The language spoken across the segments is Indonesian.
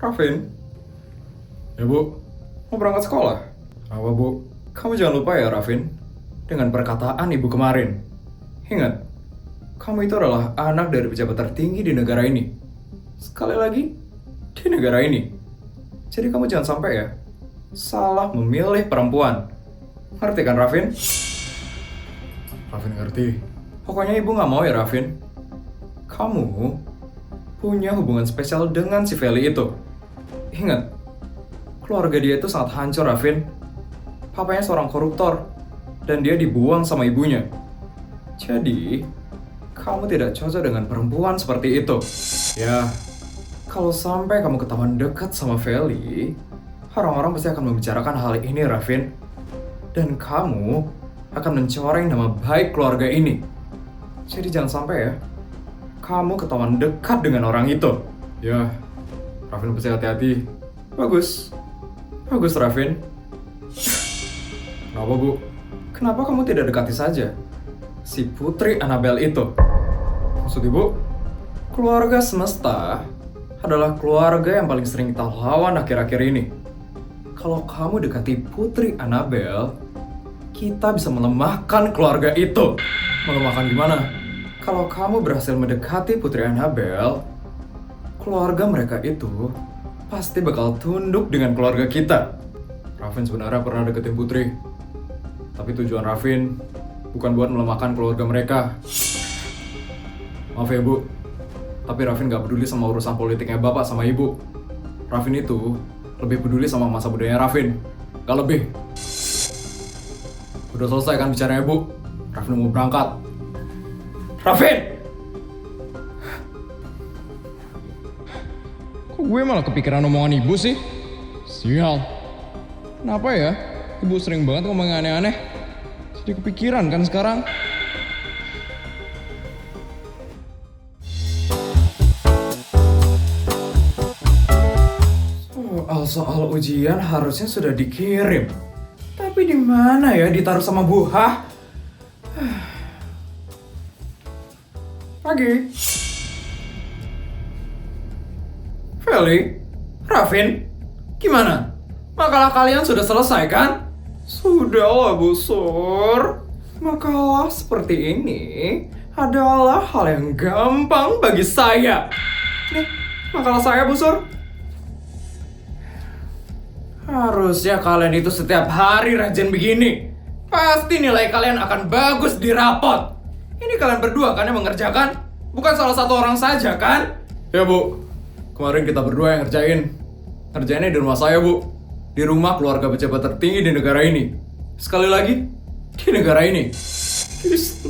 Rafin? Ya bu, mau berangkat sekolah? Apa bu? Kamu jangan lupa ya Rafin, dengan perkataan ibu kemarin. Ingat, kamu itu adalah anak dari pejabat tertinggi di negara ini. Sekali lagi, di negara ini. Jadi kamu jangan sampai ya, salah memilih perempuan. Ngerti kan Rafin? Rafin ngerti. Pokoknya ibu gak mau ya Rafin. Kamu punya hubungan spesial dengan si Feli itu. Ingat, keluarga dia itu sangat hancur, Rafin. Papanya seorang koruptor, dan dia dibuang sama ibunya. Jadi, kamu tidak cocok dengan perempuan seperti itu. Ya, kalau sampai kamu ketahuan dekat sama Feli, orang-orang pasti akan membicarakan hal ini, Rafin. Dan kamu akan mencoreng nama baik keluarga ini. Jadi jangan sampai ya, kamu ketahuan dekat dengan orang itu. Ya, Rafin pasti hati-hati. Bagus. Bagus, Rafin. Kenapa, Bu? Kenapa kamu tidak dekati saja si Putri Annabelle itu? Maksud Ibu, keluarga semesta adalah keluarga yang paling sering kita lawan akhir-akhir ini. Kalau kamu dekati Putri Annabelle, kita bisa melemahkan keluarga itu. Melemahkan gimana? Kalau kamu berhasil mendekati Putri Annabelle, keluarga mereka itu pasti bakal tunduk dengan keluarga kita. Rafin sebenarnya pernah deketin Putri. Tapi tujuan Rafin bukan buat melemahkan keluarga mereka. Maaf ya Bu, tapi Rafin gak peduli sama urusan politiknya Bapak sama Ibu. Rafin itu lebih peduli sama masa mudanya Rafin. Gak lebih. Udah selesai kan bicaranya Bu? Rafin mau berangkat. Rafin! Kok gue malah kepikiran omongan Ibu sih? Sial. Kenapa ya? Ibu sering banget ngomong aneh-aneh. Jadi kepikiran kan sekarang? Soal ujian harusnya sudah dikirim. Tapi di mana ya ditaruh sama Bu Hah? Pagi. Feli, Rafin, gimana? Makalah kalian sudah selesai kan? Sudahlah Bu Sur. Makalah seperti ini adalah hal yang gampang bagi saya. Nih, makalah saya Bu Sur. Harusnya kalian itu setiap hari rajin begini. Pasti nilai kalian akan bagus di rapot. Ini kalian berdua kan yang mengerjakan? Bukan salah satu orang saja kan? Ya Bu, kemarin kita berdua yang ngerjain. Ngerjainnya di rumah saya Bu. Di rumah keluarga pejabat tertinggi di negara ini. Sekali lagi, di negara ini. Yes!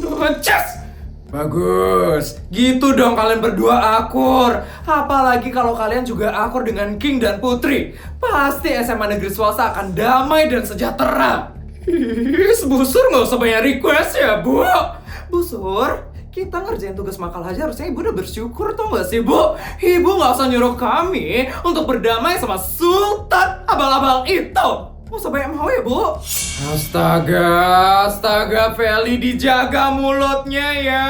Bagus, gitu dong kalian berdua akur. Apalagi kalau kalian juga akur dengan King dan Putri. Pasti SMA negeri swasta akan damai dan sejahtera. Bu Sur gak usah banyak request ya Bu. Bu Sur, kita ngerjain tugas makalah aja harusnya Ibu udah bersyukur tau gak sih Bu? Ibu gak usah nyuruh kami untuk berdamai sama Sultan abal-abal itu. Gak usah banyak mau ya Bu. Astaga Feli, dijaga mulutnya ya.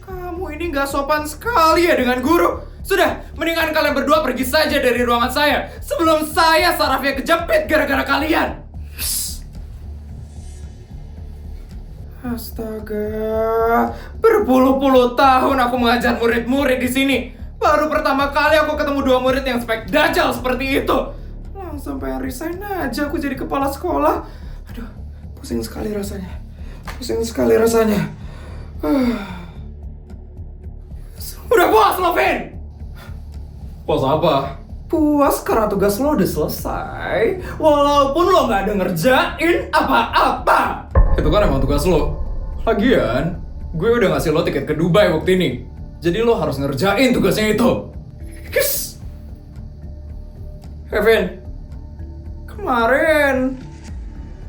Kamu ini gak sopan sekali ya dengan guru. Sudah, mendingan kalian berdua pergi saja dari ruangan saya sebelum saya sarafnya kejepit gara-gara kalian. Astaga, berpuluh-puluh tahun aku mengajar murid-murid di sini. Baru pertama kali aku ketemu dua murid yang spek dajal seperti itu. Langsung pengen resign aja aku jadi kepala sekolah. Aduh, pusing sekali rasanya. Udah puas lo, Vin? Puas apa? Puas karena tugas lo udah selesai, walaupun lo gak ada ngerjain apa-apa. Itu kan emang tugas lo. Lagian, gue udah ngasih lo tiket ke Dubai waktu ini. Jadi lo harus ngerjain tugasnya itu. Yes. Kevin, kemarin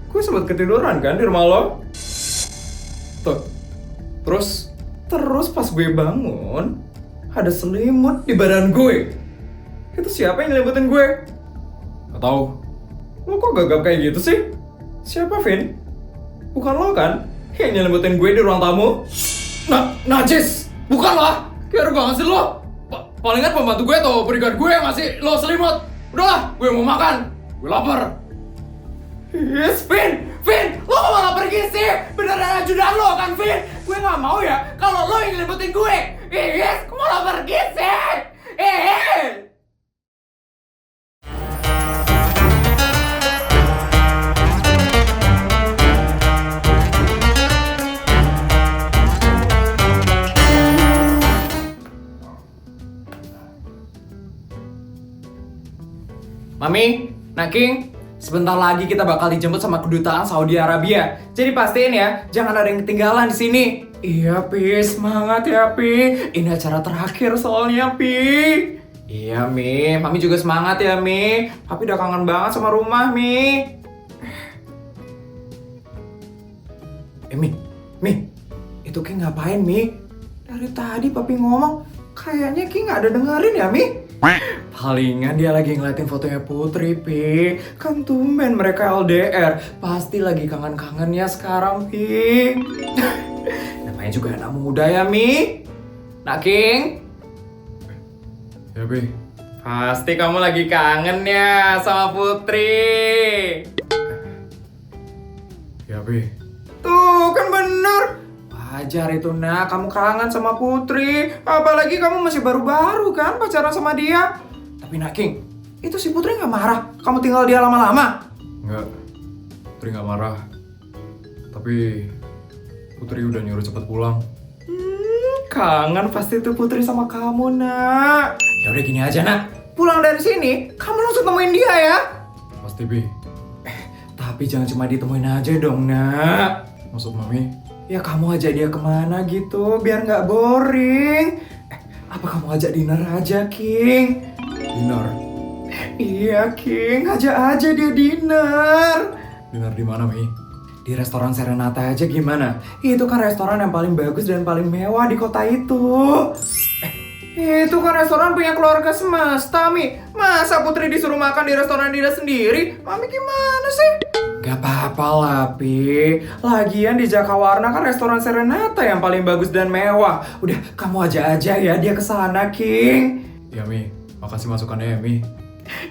gue sempat ketiduran kan di rumah lo. Tuh, terus pas gue bangun, ada selimut di badan gue. Itu siapa yang nyelimutin gue? Gak tau. Lo kok gagap kayak gitu sih? Siapa, Vin? Bukan lo kan yang nyelimutin gue di ruang tamu? Najis! Bukan lah! Kayak gue ngasih lo! Palingan pembantu gue atau bodyguard gue yang ngasih lo selimut. Udahlah, gue mau makan. Gue lapar. Yes, Vin, lo kok malah pergi sih? Beneran ajudan lo kan, Vin? Gue gak mau ya kalau lo yang ngeliputin gue. Yes, kok malah pergi sih? Mami, Naking, sebentar lagi kita bakal dijemput sama kedutaan Saudi Arabia. Jadi pastiin ya, jangan ada yang ketinggalan di sini. Iya, Pi, semangat ya, Pi. Ini acara terakhir soalnya, Pi. Iya, Mi. Mami juga semangat ya, Mi. Papi udah kangen banget sama rumah, Mi. Mi. Itu Ki ngapain, Mi? Dari tadi Papi ngomong, kayaknya Ki nggak ada dengerin ya, Mi? Palingan dia lagi ngeliatin fotonya Putri, Pi. Kan tumben mereka LDR. Pasti lagi kangen-kangennya sekarang, Pi. Namanya juga anak muda ya, Mi. Naking. Ya, Pi. Pasti kamu lagi kangen ya sama Putri. Ya, Pi. Tuh, kan bener. Wajar itu, nak, kamu kangen sama Putri. Apalagi kamu masih baru-baru kan pacaran sama dia. Tapi Naking, itu si Putri gak marah kamu tinggal dia lama-lama? Enggak, Putri gak marah. Tapi Putri udah nyuruh cepet pulang. Kangen pasti tuh Putri sama kamu, nak. Ya udah gini aja, nak. Pulang dari sini, kamu langsung temuin dia ya. Pasti, Bi. Tapi jangan cuma ditemuin aja dong, nak. Maksud Mami? Ya kamu ajak dia kemana gitu, biar nggak boring. Apa kamu ajak dinner aja, King? Dinner? Iya, King. Ajak aja dia dinner. Dinner di mana, Mi? Di restoran Serenata aja gimana? Itu kan restoran yang paling bagus dan paling mewah di kota itu. Itu kan restoran punya keluarga semesta, Mi. Masa Putri disuruh makan di restoran dia sendiri? Mami gimana sih? Gak apa-apa lah, Pi. Lagian di Jakawarna kan restoran Serenata yang paling bagus dan mewah. Udah, kamu aja ya dia kesana, King. Ya, Mi. Makasih masukannya ya, Mi.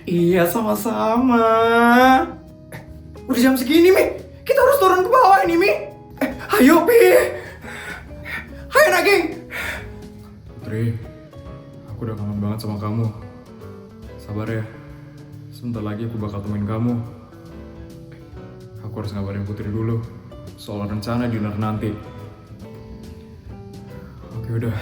Iya, sama-sama. Udah jam segini, Mi. Kita harus turun ke bawah ini, Mi. Ayo, Pi. Ayo, Naking. Putri, aku udah kangen banget sama kamu. Sabar ya. Sebentar lagi aku bakal temuin kamu. Aku harus ngabarin Putri dulu soal rencana dinner nanti. Oke, udah.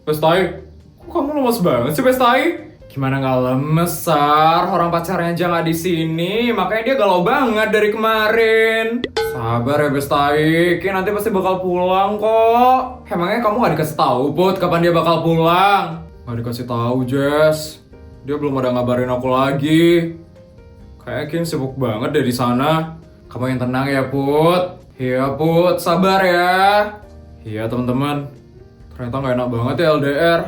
Pestai, kok kamu lemes banget sih, Pestai? Gimana nggak lemes, Sar? Orang pacarnya aja nggak di sini, makanya dia galau banget dari kemarin. Sabar ya, Pestai. Ki nanti pasti bakal pulang kok. Emangnya kamu nggak dikasih tahu, Put, kapan dia bakal pulang? Nggak dikasih tahu, Jess. Dia belum ada ngabarin aku lagi. Kayaknya Kim sibuk banget dari sana. Kamu yang tenang ya, Put. Iya, Put. Sabar ya. Iya, teman-teman. Ternyata nggak enak banget ya LDR.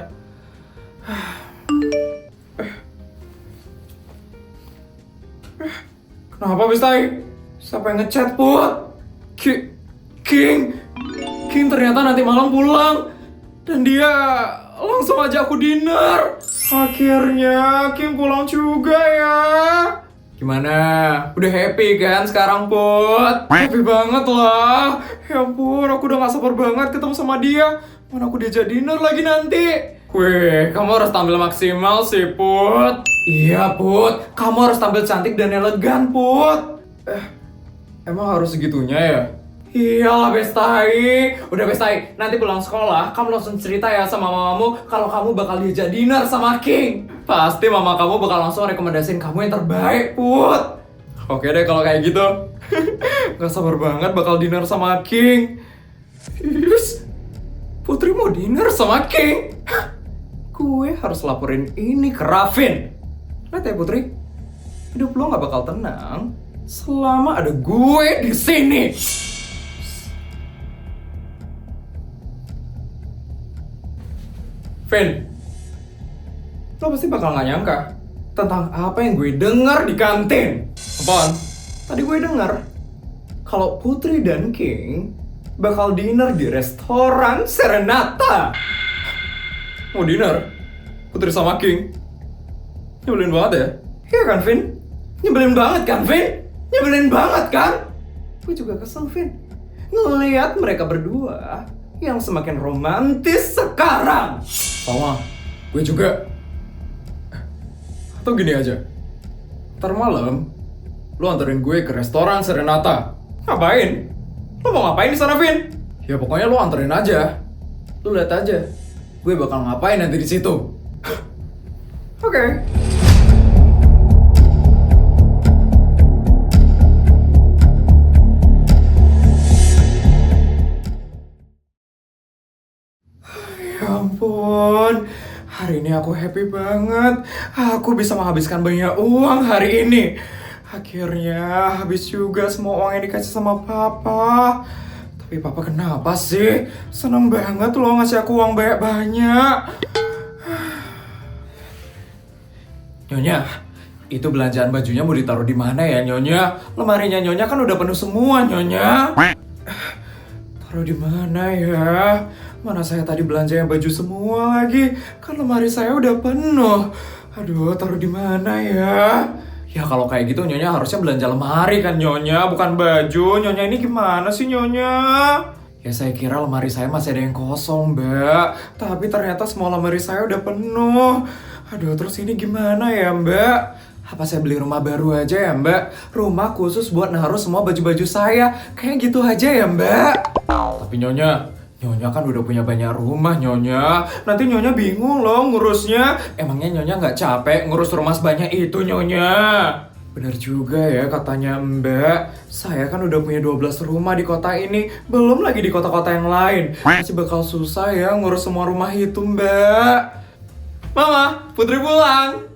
Kenapa, Bistai? Siapa yang ngechat, Put? King ternyata nanti malam pulang. Dan dia langsung ajak aku dinner. Akhirnya Kim pulang juga ya. Gimana? Udah happy kan sekarang, Put? Happy banget lah. Ya ampun, aku udah gak sabar banget ketemu sama dia. Mana aku diajak dinner lagi nanti. Wih, kamu harus tampil maksimal sih, Put. Iya, Put. Kamu harus tampil cantik dan elegan, Put. Emang harus segitunya ya? Iyalah, Bestai. Udah, Bestai, nanti pulang sekolah kamu langsung cerita ya sama mamamu kalau kamu bakal diajak dinner sama King. Pasti mama kamu bakal langsung rekomendasiin kamu yang terbaik, Put. Oke deh kalau kayak gitu. Gak sabar banget bakal dinner sama King. Yes. Putri mau dinner sama King. Gue harus laporin ini ke Raffin. Lihat ya, Putri, hidup lo gak bakal tenang selama ada gue di sini. Vin, lo pasti bakal gak nyangka tentang apa yang gue dengar di kantin. Apaan? Tadi gue dengar kalau Putri dan King bakal dinner di restoran Serenata. Mau dinner? Putri sama King? Nyebelin banget ya? Iya kan, Vin? Nyebelin banget kan, Vin? Nyebelin banget kan? Gue juga kesel, Vin, ngeliat mereka berdua yang semakin romantis sekarang. Sama, gue juga. Atau gini aja, ntar malam lu anterin gue ke restoran Serenata. Ngapain? Lu mau ngapain di sana, Vin? Ya pokoknya lu anterin aja. Lu lihat aja, gue bakal ngapain nanti di situ. Oke. Ya ampun, hari ini aku happy banget. Aku bisa menghabiskan banyak uang hari ini. Akhirnya habis juga semua uang yang dikasih sama papa. Tapi papa kenapa sih? Seneng banget loh ngasih aku uang banyak-banyak. Nyonya, itu belanjaan bajunya mau ditaruh di mana ya, Nyonya? Lemarinya Nyonya kan udah penuh semua, Nyonya. Taruh di mana ya? Mana saya tadi belanjanya baju semua lagi? Kan lemari saya udah penuh. Aduh, taruh di mana ya? Ya kalau kayak gitu Nyonya harusnya belanja lemari kan, Nyonya, bukan baju. Nyonya ini gimana sih, Nyonya? Ya saya kira lemari saya masih ada yang kosong, Mbak. Tapi ternyata semua lemari saya udah penuh. Aduh, terus ini gimana ya, Mbak? Apa saya beli rumah baru aja ya, Mbak? Rumah khusus buat naruh semua baju-baju saya. Kayak gitu aja ya, Mbak? Tapi Nyonya kan udah punya banyak rumah, Nyonya. Nanti Nyonya bingung loh ngurusnya. Emangnya Nyonya nggak capek ngurus rumah sebanyak itu, Nyonya? Bener juga ya katanya Mbak. Saya kan udah punya 12 rumah di kota ini. Belum lagi di kota-kota yang lain. Masih bakal susah ya ngurus semua rumah itu, Mbak. Mama, Putri pulang.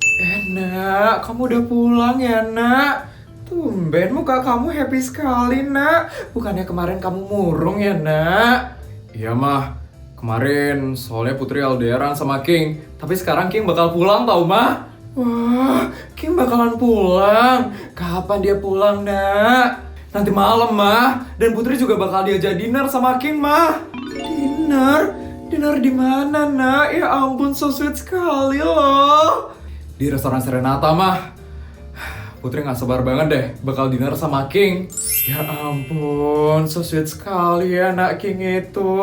Nak, kamu udah pulang ya, Nak? Tumben muka kamu happy sekali, Nak. Bukannya kemarin kamu murung ya, Nak? Iya, Mah. Kemarin soalnya Putri LDRan sama King. Tapi sekarang King bakal pulang tau, Mah. Wah, King bakalan pulang. Kapan dia pulang, Nak? Nanti malam, Mah. Dan Putri juga bakal diajak dinner sama King, Mah. Dinner? Dinner di mana, Nak? Ya ampun, so sweet sekali loh. Di restoran Serenata, Mah. Putri gak sabar banget deh bakal dinner sama King. Ya ampun, so sweet sekali ya Nak King itu.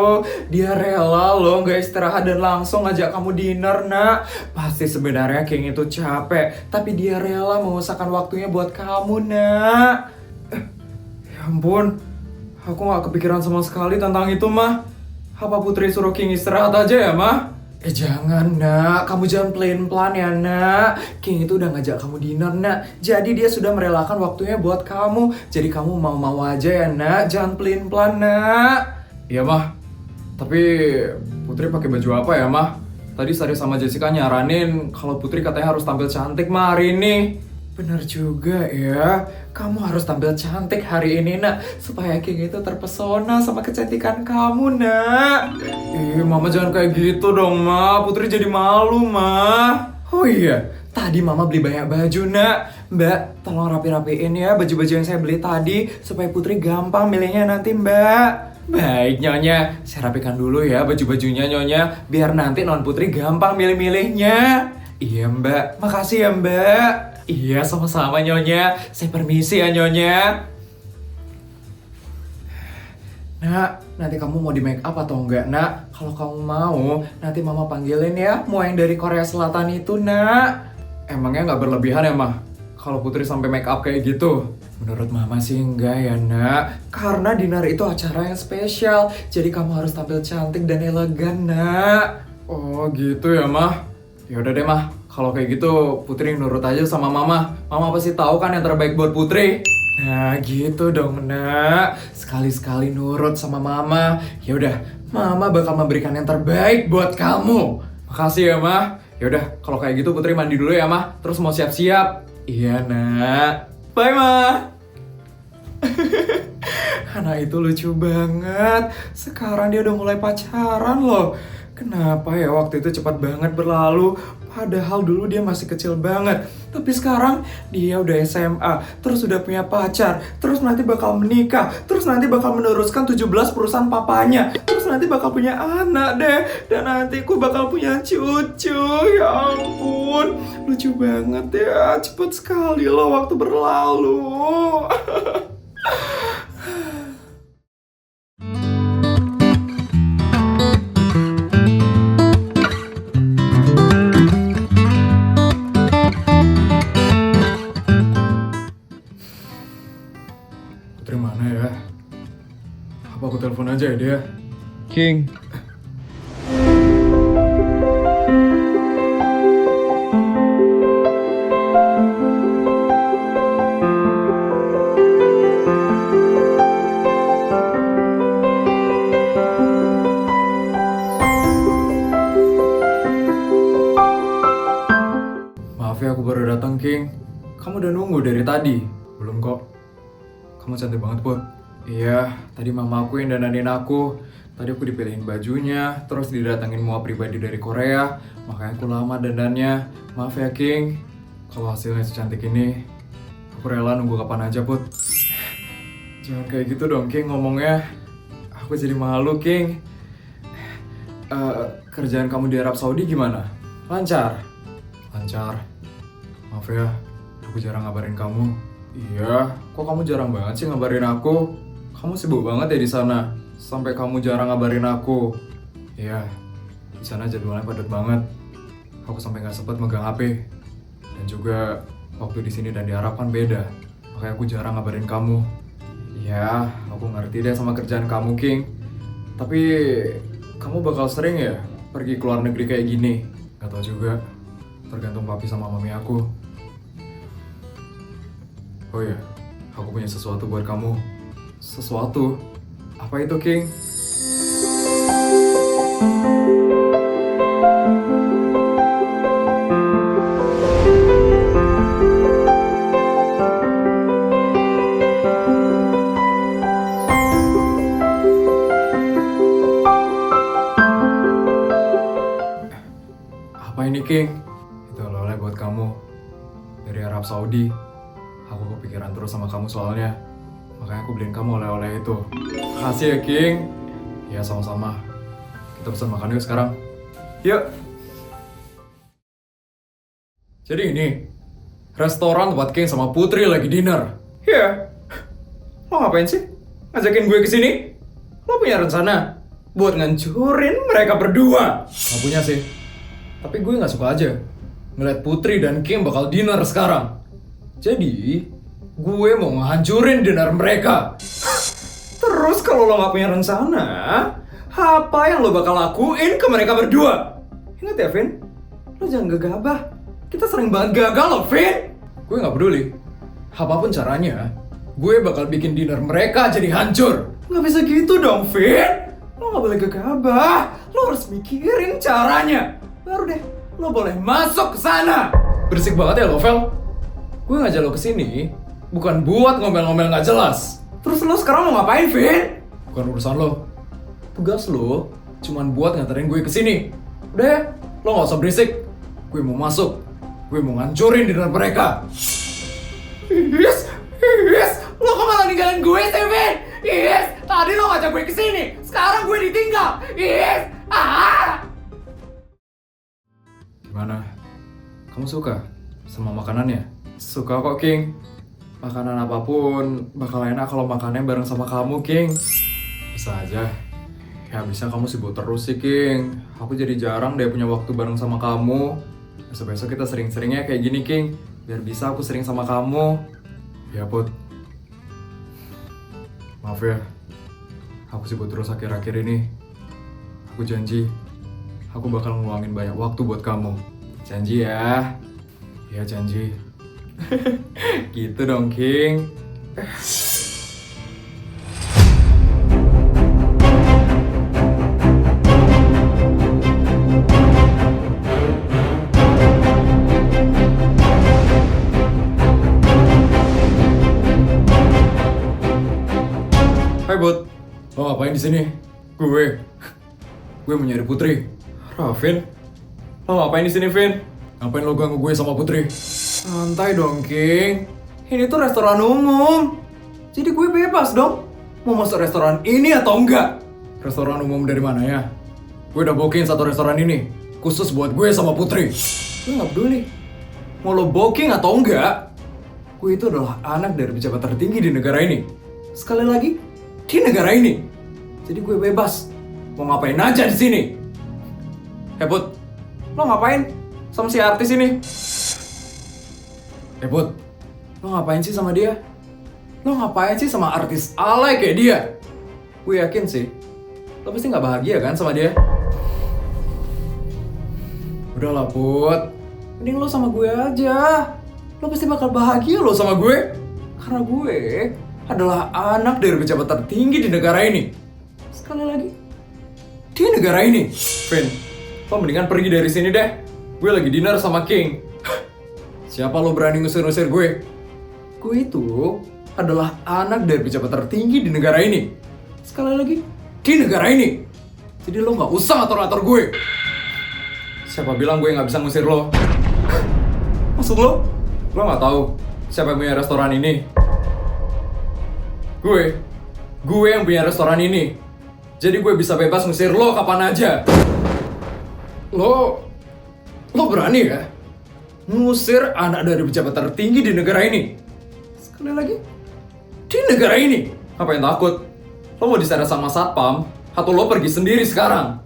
Dia rela loh gak istirahat dan langsung ngajak kamu dinner, Nak. Pasti sebenarnya King itu capek, tapi dia rela mengusahakan waktunya buat kamu, Nak. Ya ampun, aku gak kepikiran sama sekali tentang itu, Mah. Apa Putri suruh King istirahat aja ya, Mah? Jangan, Nak. Kamu jangan plan-plan ya, Nak. King itu udah ngajak kamu dinner, Nak. Jadi dia sudah merelakan waktunya buat kamu. Jadi kamu mau-mau aja ya, Nak. Jangan plan-plan, Nak. Iya, Mah. Tapi Putri pakai baju apa ya, Mah? Tadi Sari sama Jessica nyaranin kalau Putri katanya harus tampil cantik, Mah, hari ini. Bener juga ya, kamu harus tampil cantik hari ini, Nak. Supaya King itu terpesona sama kecantikan kamu, Nak. Mama jangan kayak gitu dong, Ma. Putri jadi malu, Ma. Oh iya, tadi Mama beli banyak baju, Nak. Mbak, tolong rapi-rapiin ya baju-baju yang saya beli tadi. Supaya Putri gampang milihnya nanti, Mbak. Baik, Nyonya. Saya rapikan dulu ya baju-bajunya, Nyonya. Biar nanti Non Putri gampang milih-milihnya. Iya, Mbak. Makasih ya, Mbak. Iya, sama-sama, Nyonya. Saya permisi ya, Nyonya. Nak, nanti kamu mau di make up atau enggak, Nak? Kalau kamu mau, nanti Mama panggilin ya mau yang dari Korea Selatan itu, Nak. Emangnya nggak berlebihan ya, Mah? Kalau Putri sampai make up kayak gitu? Menurut Mama sih enggak ya, Nak. Karena dinner itu acara yang spesial. Jadi kamu harus tampil cantik dan elegan, Nak. Oh, gitu ya, Mah? Yaudah deh, Mah. Kalau kayak gitu, Putri nurut aja sama Mama. Mama pasti tahu kan yang terbaik buat Putri. Nah, gitu dong, Nak. Sekali-sekali nurut sama Mama. Yaudah, Mama bakal memberikan yang terbaik buat kamu. Makasih ya, Mah. Yaudah, kalau kayak gitu Putri mandi dulu ya, Mah. Terus mau siap-siap. Iya, Nak. Bye, Mah. Anak itu lucu banget. Sekarang dia udah mulai pacaran loh. Kenapa ya waktu itu cepat banget berlalu? Padahal dulu dia masih kecil banget. Tapi sekarang dia udah SMA, terus udah punya pacar, terus nanti bakal menikah, terus nanti bakal meneruskan 17 perusahaan papanya, terus nanti bakal punya anak deh, dan nanti aku bakal punya cucu. Ya ampun, lucu banget ya. Cepet sekali loh waktu berlalu. Putri mana ya? Apa aku telepon aja ya dia? King, Maaf ya aku baru datang, King. Kamu udah nunggu dari tadi? Belum kok. Kamu cantik banget, Put. Iya, tadi mamaku yang dandanin aku. Tadi aku dipilihin bajunya, terus didatangin mua pribadi dari Korea. Makanya aku lama dandannya. Maaf ya, King. Kalau hasilnya secantik ini, aku rela nunggu kapan aja, Put. Jangan kayak gitu dong, King, ngomongnya. Aku jadi malu, King. Kerjaan kamu di Arab Saudi gimana? Lancar? Lancar. Maaf ya, aku jarang ngabarin kamu. Iya, kok kamu jarang banget sih ngabarin aku? Kamu sibuk banget ya di sana, sampai kamu jarang ngabarin aku. Iya, di sana jadwalnya padat banget. Aku sampai nggak sempet megang HP. Dan juga waktu di sini dan di Arab kan beda, makanya aku jarang ngabarin kamu. Iya, aku ngerti deh sama kerjaan kamu, King. Tapi kamu bakal sering ya pergi ke luar negeri kayak gini? Gak tau juga, tergantung papi sama mami aku. Oh iya, aku punya sesuatu buat kamu. Sesuatu? Apa itu, King? Apa ini, King? Itu oleh-oleh buat kamu. Dari Arab Saudi. Aku kepikiran terus sama kamu soalnya. Makanya aku beliin kamu oleh-oleh itu. Makasih ya, King. Ya, sama-sama. Kita pesan makan yuk sekarang. Yuk. Jadi ini, restoran tempat King sama Putri lagi dinner. Iya. Lo ngapain sih? Ngajakin gue ke sini? Lo punya rencana buat ngancurin mereka berdua? Gak punya sih. Tapi gue gak suka aja ngeliat Putri dan King bakal dinner sekarang. Jadi, gue mau ngehancurin dinner mereka. Terus kalau lo gak punya rencana, apa yang lo bakal lakuin ke mereka berdua? Ingat ya, Vin? Lo jangan gegabah. Kita sering banget gagal loh, Vin. Gue gak peduli. Apapun caranya, gue bakal bikin dinner mereka jadi hancur. Gak bisa gitu dong, Vin. Lo gak boleh gegabah. Lo harus mikirin caranya. Baru deh, lo boleh masuk ke sana. Berisik banget ya, Lovel. Gue ngajak lo kesini bukan buat ngomel-ngomel gak jelas. Terus lo sekarang mau ngapain, Vin? Bukan urusan lo. Tugas lo cuman buat nganterin gue kesini. Udah ya, lo gak usah berisik. Gue mau masuk. Gue mau ngancurin dinner mereka. Yes, lo kok malah ninggalin gue sih, Vin? Yes, tadi lo ngajak gue kesini. Sekarang gue ditinggal. Yes, Gimana? Kamu suka sama makanannya? Suka kok, King. Makanan apapun bakal enak kalau makannya bareng sama kamu, King. Bisa aja. Ya bisa kamu sibuk terus sih, King. Aku jadi jarang deh punya waktu bareng sama kamu. Besok-besok kita sering-seringnya kayak gini, King. Biar bisa aku sering sama kamu. Ya, Put. Maaf ya. Aku sibuk terus akhir-akhir ini. Aku janji. Aku bakal ngeluangin banyak waktu buat kamu. Janji ya. Ya, janji. Gitu dong, King. Hai, Bud. Lo ngapain di sini? Gue mau nyari Putri. Vin, lo ngapain di sini, Vin? Ngapain lo ganggu gue sama Putri? Santai dong, King. Ini tuh restoran umum. Jadi gue bebas dong. Mau masuk restoran ini atau enggak? Restoran umum dari mana ya? Gue udah booking satu restoran ini. Khusus buat gue sama Putri. Gue gak peduli. Mau lo booking atau enggak? Gue itu adalah anak dari pejabat tertinggi di negara ini. Sekali lagi, di negara ini. Jadi gue bebas. Mau ngapain aja di sini. Put, lo ngapain sama si artis ini? Put, lo ngapain sih sama dia? Lo ngapain sih sama artis alay kayak dia? Gue yakin sih, lo pasti gak bahagia kan sama dia? Udahlah Put, mending lo sama gue aja. Lo pasti bakal bahagia lo sama gue. Karena gue adalah anak dari pejabat tertinggi di negara ini. Sekali lagi, di negara ini. Vin, lo mendingan pergi dari sini deh. Gue lagi dinner sama King. Siapa lo berani ngusir-ngusir gue? Gue itu adalah anak dari pejabat tertinggi di negara ini. Sekali lagi, di negara ini. Jadi lo gak usah ngatur-ngatur gue. Siapa bilang gue gak bisa ngusir lo? Maksud lo? Lo gak tahu siapa yang punya restoran ini? Gue yang punya restoran ini. Jadi gue bisa bebas ngusir lo kapan aja. Lo berani ya? Ngusir anak dari pejabat tertinggi di negara ini. Sekali lagi, di negara ini. Apa yang takut? Lo mau diseret sama satpam? Atau lo pergi sendiri sekarang?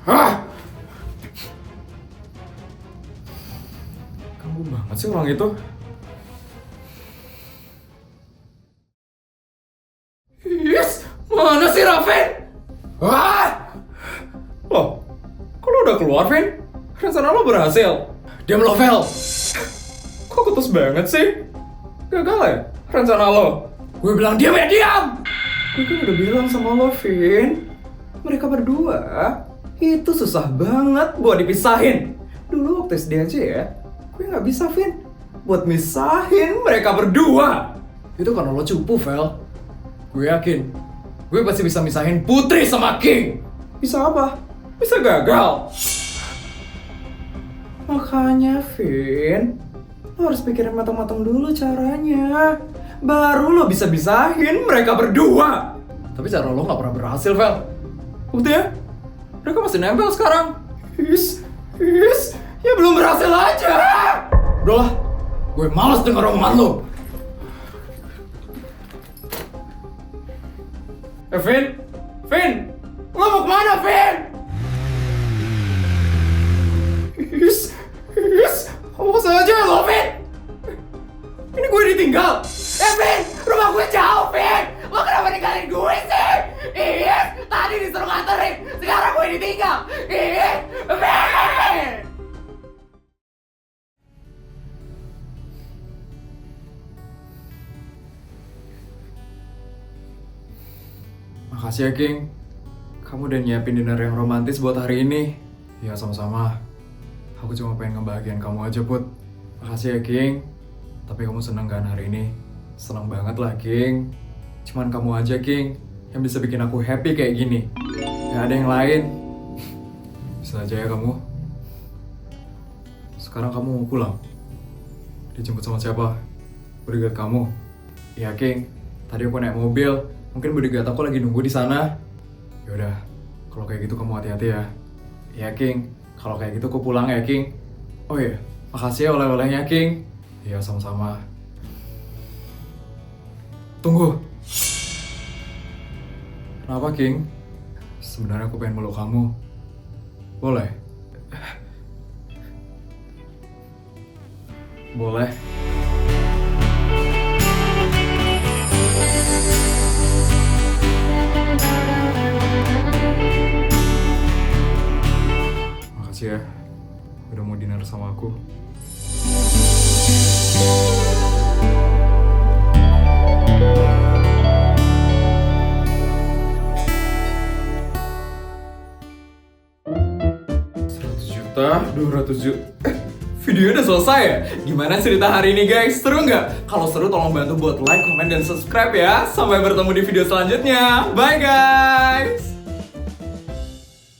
Hah? Kamu banget sih orang itu. Yes! Mana sih Raven? Wah! Loh, kok lo udah keluar, Vin? Rencana lo berhasil. Diam lo, Vel. Kok ketus banget sih? Gagal ya rencana lo? Gue bilang diam ya, diam! Gue kan udah bilang sama lo, Vin. Mereka berdua itu susah banget buat dipisahin. Dulu waktu SD aja ya, gue gak bisa, Vin, buat misahin mereka berdua. Itu karena lo cupu, Vel. Gue yakin, gue pasti bisa misahin Putri sama King. Bisa apa? Bisa gagal. Makanya, Vin, lo harus pikirin matang-matang dulu caranya. Baru lo bisa bisahin mereka berdua. Tapi cara lo gak pernah berhasil, Vel. Buktinya, mereka masih nempel sekarang. Ya belum berhasil aja. Udahlah, gue malas denger omongan lo. Vin, lo mau kemana, Vin? Awas aja lo, Vin. Ini gue ditinggal. Vin, rumah gue jauh, Vin. Lo kenapa ninggalin gue sih? Tadi disuruh nganterin, sekarang gue ditinggal. Vin. Makasih ya, King. Kamu udah nyiapin dinner yang romantis buat hari ini. Ya, sama-sama. Aku cuma pengen ngebahagiain kamu aja, Put. Makasih ya, King. Tapi kamu seneng kan hari ini? Seneng banget lah, King. Cuman kamu aja, King, yang bisa bikin aku happy kayak gini. Gak ada yang lain. Bisa aja ya kamu. Sekarang kamu mau pulang. Dijemput sama siapa? Bodyguard kamu? Ya, King. Tadi aku naik mobil. Mungkin bodyguard aku lagi nunggu di sana. Yaudah, kalau kayak gitu kamu hati-hati ya. Ya, King. Kalau kayak gitu aku pulang ya, King. Oh iya, makasih ya oleh-olehnya, King. Iya, sama-sama. Tunggu. Kenapa, King? Sebenarnya aku pengen meluk kamu. Boleh? Boleh. Makasih ya, udah mau dinner sama aku. $100 juta, 200 juta. Videonya udah selesai ya? Gimana cerita hari ini guys? Seru nggak? Kalau seru tolong bantu buat like, comment, dan subscribe ya. Sampai bertemu di video selanjutnya. Bye guys!